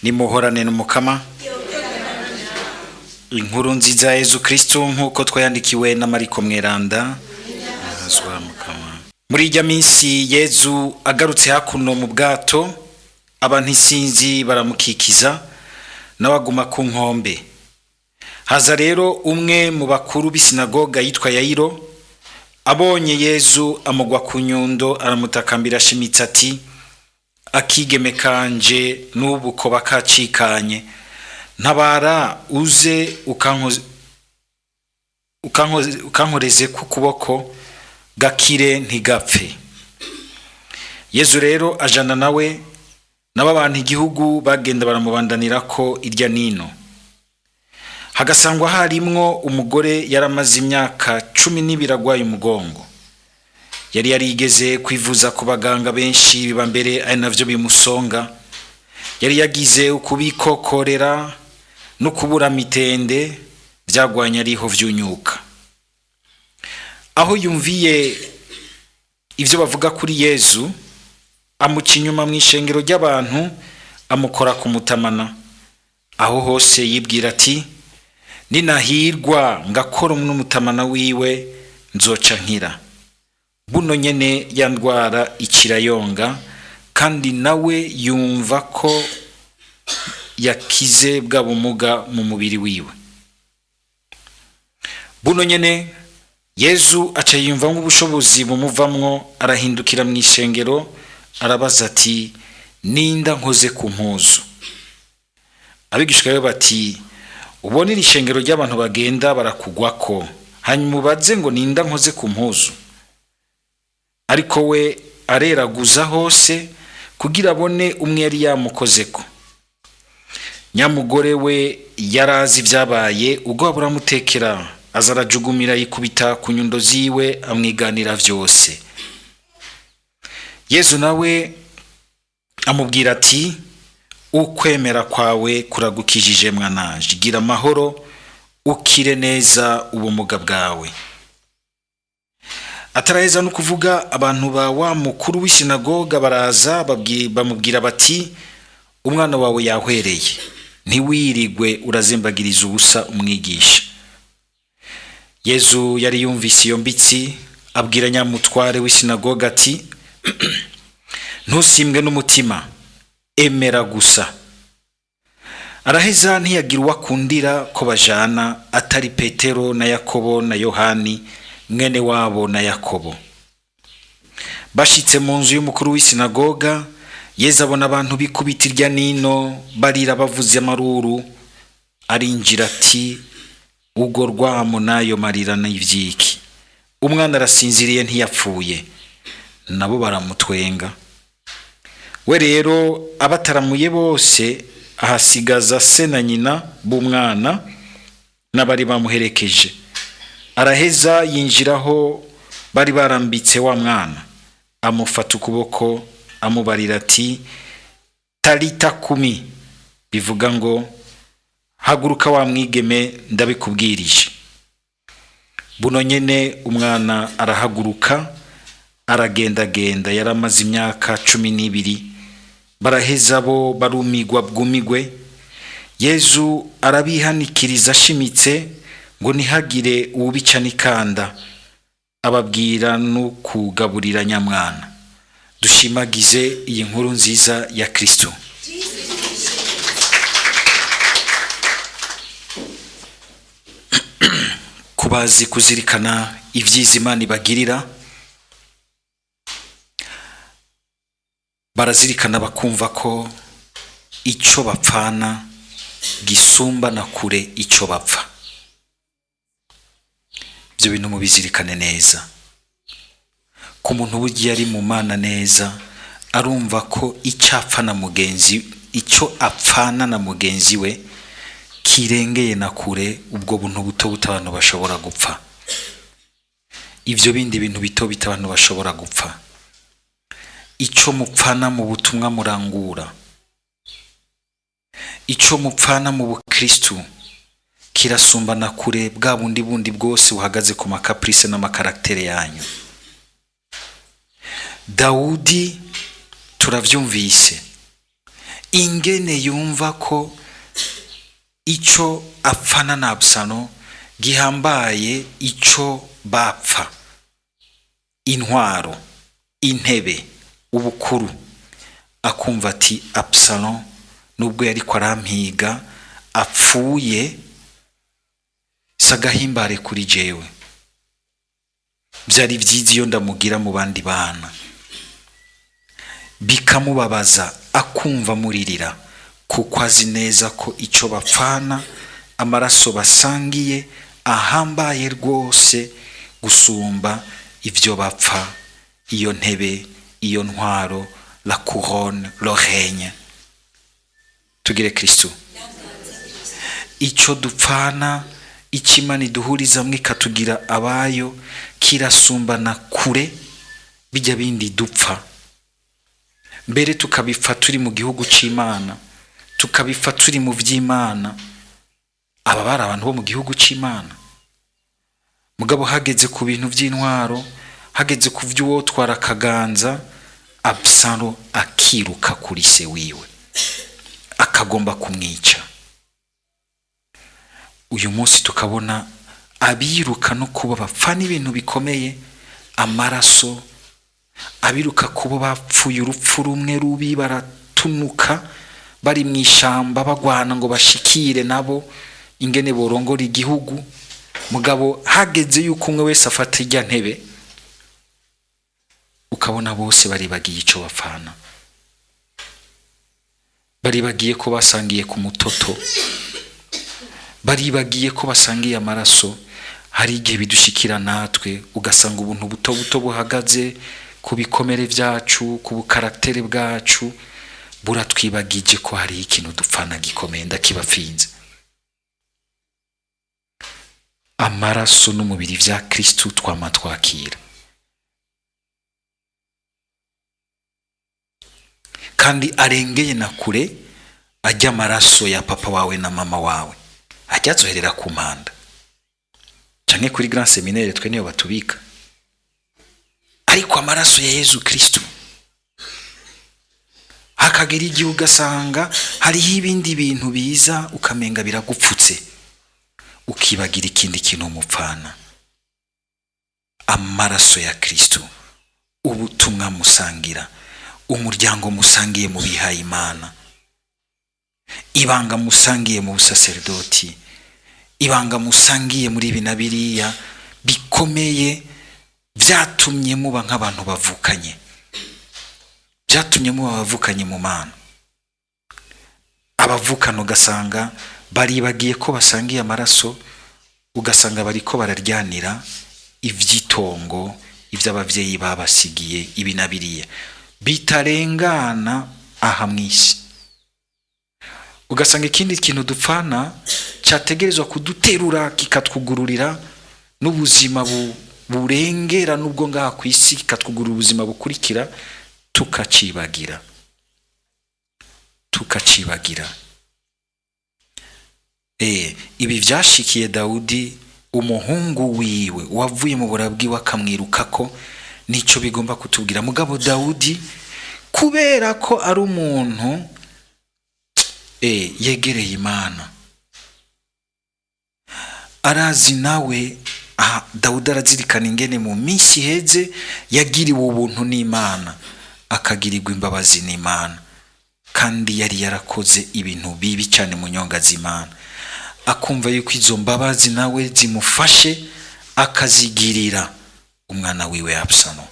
nimuhorane n'umukama. Inkuru nziza ya Yezu Kristo nkuko twayandikiwe na Mariko Mweranda. Muri ijya minsi Yezu agarutse hakuno mu bwato, abantu isinzi baramukikiza n'abaguma ku nkombe. Haza rero umwe mu bakuru b'isinagoga yitwa Yayiro, abonye Yezu amugwa ku nyundo aramutakambira ashimitse ati, akigeme kanje n'ubu ko bakacikanye, ntabara uze ukankoreze ku kuboko gakire ntigapfe. Yezu rero ajana nawe n'abantu igihugu bagenda baramubandanira ko irya nino. Hagasangwa harimwo umugore yaramaze imyaka 12 agwaye umugongo. Yari yarigeze kwivuza ku baganga benshi biba mbere ari navyo bimusonga. Yari yagize ukubikokorera no kubura mitende byagwanya ariho vyunyuka. Aho yumviye ivyo bavuga kuri Yezu, amuca inyuma mu ishengero ry'abantu amukora ku mutamana. Aho hose yibwira ati, ninahirwa ngakora n'umutamana wiwe nzoca nkira. Buno nyene ya ndwara ikirayonga, kandi nawe yumva ko yakize bwa bumuga mu mubiri wiwe. Buno nyene Yezu aca yumva nk'ubushobozi bumuvamwo, arahindukira mu ishengero arabaza ati, ninda nkoze ku mpuzu? Abigishwa be bati, ubone iri shengero ry'abantu bagenda barakugwako, hanyuma ubaze ngo ninda nkoze ku mpuzu? Ariko we areraguza hose kugira abone umwe yari yamukozeko. Nyamugore we yarazi vyabaye, ubwo buramutekera azarajugumira yikubita ku nyundo ziwe amwiganira vyose. Yezu nawe amubwira ati, ukwemera kwawe kuragukijije mwananje, gira amahoro ukire neza ubumuga bwawe. Ataraheza no kuvuga, abantu ba wa mukuru w'isinagoga baraza bamubwira bati, umwana wawe yahwereye, ntiwirigwe urazimbagiriza ubusa umwigisha. Yezu yari yumvise iyo mbitsi, abwira nyamutware w'isinagoga ati, ntusimbwe n'umutima, emera gusa. Araheza ntiyagira uwakundira ko bajana atari Petero na Yakobo na Yohani mwene wabo na Yakobo. Bashitse mu nzu y'umukuru w'isinagoga, Yezu abona abantu bikubita irya nino barira bavuze amaruru. Arinjira ati, ugo rwamo nayo marira n'ivyiki, umwana arasinziriye ntiyapfuye. Nabo baramutwenga. We rero abataramuye bose ahasigaza se na nyina b'umwana n'abari bamuherekeje. Araheza yinjiraho bari barambitse wa mwana, amufata ukuboko amubarira ati, talita kumi, bivuga ngo haguruka wa mwigeme ndabikubwirije. Buno nyene umwana arahaguruka aragendagenda, yaramaze imyaka 12. Baraheza bo barumigwa bwumigwe. Yezu arabihanikiriza ashimitse ngo nihagire ubica nikanda, ababwira no kugaburira nyamwana. Dushimagize iyi nkuru nziza ya Kristo. Kubazi kuzirikana ivyiza Imana ibagirira, barazirikana bakumva ko ico bapfana gisumba na kure ico bapfa. Ibyo bintu mubizirikane neza. Ku muntu bugiye ari mu Mana neza, arumva ko ico apfana na mugenzi we kirengeye na kure ubwo buntu buto butabano bashobora gupfa. Ivyo bindi bintu bito bitabano bashobora gupfa. Ico mupfana mu butumwa murangura, ico mupfana mu bukristu kirasumba na kure bwa bundi bwose buhagaze ku makaprice n'amakaraktere yanyu. Dawudi turavyumvise, ingene yumva ko ico apfana na Abusalomu gihambaye ico bapfa, intwaro, intebe, ubukuru. Akumva ati Abusalomu nubwo yariko arampiga apfuye sagahimbare kuri jewe, vyari vyiza iyo ndamugira mu bandi bana. Bikamubabaza akumva muririra, kuko azi neza ko ico bapfana, amaraso basangiye ahambaye rwose gusumba ivyo bapfa, iyo ntebe, iyo ntwaro, la couronne, le règne. Tugire Kristo. Ico dupfana, Imana iduhurizamwe ikatugira abayo, kirasumbana kure bijya bindi dupfa. Mbere tukabipfa turi mu gihugu c'Imana, tukabipfa turi mu vy'Imana. Aba bari abantu bo mu gihugu c'Imana. Mugabo hageze ku bintu vy'intwaro, hageze ku vy'uwo twara kaganza, Abusalomu akiruka kuri se wiwe, akagomba kumwica. Uyu munsi tukabona abiruka no kuba bapfana ibintu bikomeye, amaraso, abiruka kuba bapfuye urupfu rumwe rubi, baratunuka bari mu ishamba bagwana ngo bashikire nabo ingene borongora igihugu. Mugabo hageze yuko umwe wese afata irya ntebe, ukabona bose baribagiye ico bapfana, baribagiye ko basangiye ku mutoto, baribagiye ko basangiye amaraso. Hari igihe bidushikira natwe ugasanga ubuntu buto buto buhagaze ku bikomere vyacu, ku bukaraktere bwacu, buratwibagije ko hari ikintu dupfana gikomeye ndakibafinze. Amaraso n'umubiri vya Kristo twama twakira, kandi arengeye na kure ajya amaraso ya papa wawe na mama wawe, ajya azoherera ku mpanda canke kuri Grand Seminaire, twe niyo batubika. Ariko amaraso ya Yesu Kristo, hakagira igihe ugasanga hariho ibindi bintu biza ukamenga biragupfutse, ukibagira ikindi kintu umupfana. Amaraso ya Kristo, ubutumwa musangira, umuryango musangiye mu bihaye Imana, ibanga musangiye mu busaserdoti, ibanga musangiye muri ibi na biriya bikomeye, vyatumye muba nk'abantu bavukanye, vyatumye muba bavukanye mu Mana. Abavukana ugasanga baribagiye ko basangiye amaraso, ugasanga bariko bararyanira ivyitongo, ivy'abavyeyi babasigiye, ibi na biriya bitarengana aha mwisi. Ugasanga ikindi kintu dupfana cyategerezwa kuduterura kikatwugururira n'ubuzima burengera nubwo ngaha ku isi, kikatwugurura ubuzima bukurikira, tukacibagira. Ibi vyashikiye Dawudi, umuhungu wiwe wavuye mu burabwi wakamwirukako, nico bigomba kutubwira. Mugabo Dawudi kubera ko ari umuntu yegereye Imana, arazi nawe. Dawudi arazirikana ingene mu minsi iheze yagiriwe ubuntu n'Imana, akagirirwa imbabazi n'Imana, kandi yari yarakoze ibintu bibi cyane mu nyonga z'Imana. Akumva yuko izo mbabazi nawe zimufashe akazigirira umwana wiwe Abusalomu.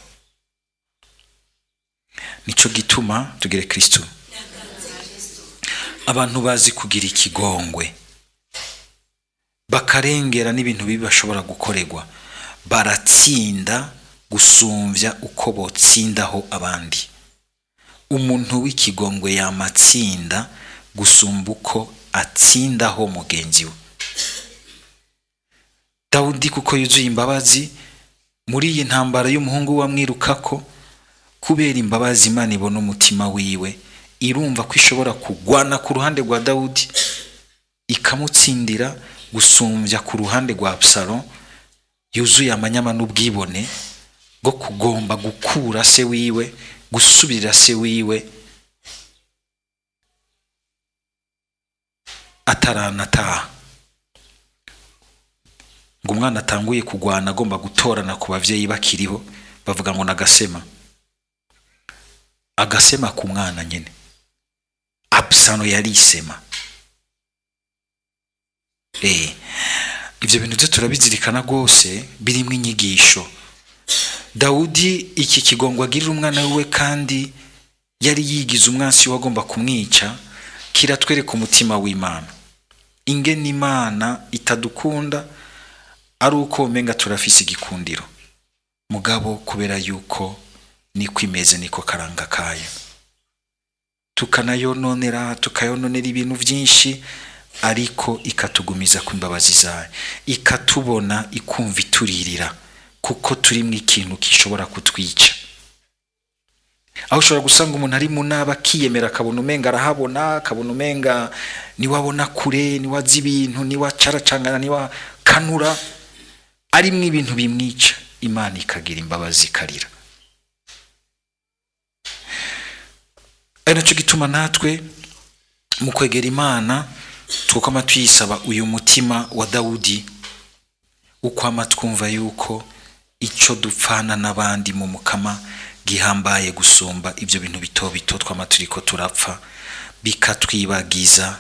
Nico gituma tugire Kristo, abantu bazi kugira ikigongwe, bakarengera n'ibintu bibi bashobora gukorerwa, baratsinda gusumvya uko botsindaho abandi. Umuntu w'ikigongwe yamatsinda gusumba uko atsindaho mugenzi we. Dawudi kuko yuzuye imbabazi, muri iyi ntambara y'umuhungu wamwirukako, kubera imbabazi Imana ibona umutima wiwe, irumva ko ishobora kugwana ku ruhande rwa Dawudi ikamutsindira gusumvya ku ruhande rwa Abusalomu, yuzuye amanyama n'ubwibone bwo kugomba gukura se wiwe, gusubirira se wiwe ataranataha, ngo umwana atanguye kugwana agomba gutorana ku bavyeyi bakiriho, bavuga ngo agasema ku mwana nyene. Absano yarisema. Ivyo bintu byo turabizirikana rwose, birimwe inyigisho. Dawudi iki kigongo agirira umwana we kandi yari yigize umwansi wagomba kumwica, kiratwereka umutima w'Imana. Ingene Imana itadukunda ari uko umenga turafise igikundiro, mugabo kubera yuko niko imeze, niko karanga kayo, tukayononera ibintu byinshi, ariko ikatugumiza ku imbabazi zayo, ikatubona, ikumva ituririra, kuko turi mu ikintu gishobora kutwica. Aho ushobora gusanga umuntu ari mu naba akiyemera, akabona umenga arahabona, akabona umenga niwabona kure, niwazi ibintu, niwacaracangana, niwakanura, ari mu ibintu bimwica. Imana ikagira imbabazi, ikarira. Naco gituma natwe mu kwegera Imana tukama tuyisaba uyu mutima wa Dawudi, ukwama twumva yuko ico dupfana n'abandi mu mukama gihambaye gusumba ivyo bintu bito bito twama turiko turapfa, bikatwibagiza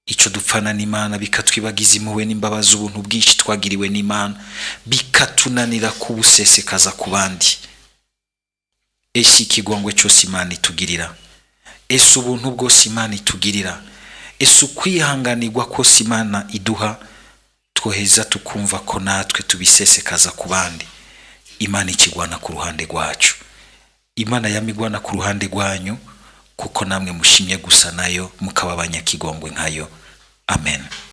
ico dupfana n'Imana, bikatwibagiza impuhwe n'imbabazi, ubuntu bwinshi twagiriwe n'Imana, bikatunanira kubusesekaza ku bandi. Ese ikigongwe cyose Imana itugirira, ese ubuntu bwose Imana itugirira, ese ukwihanganirwa kose Imana iduha, twoheza tukumva ko natwe tubisesekaza ku bandi. Imana ikigwana ku ruhande rwacu. Imana yamigwana ku ruhande rwanyu, kuko namwe mushimye gusa nayo, mukaba abanyakigongwe nkayo. Amen.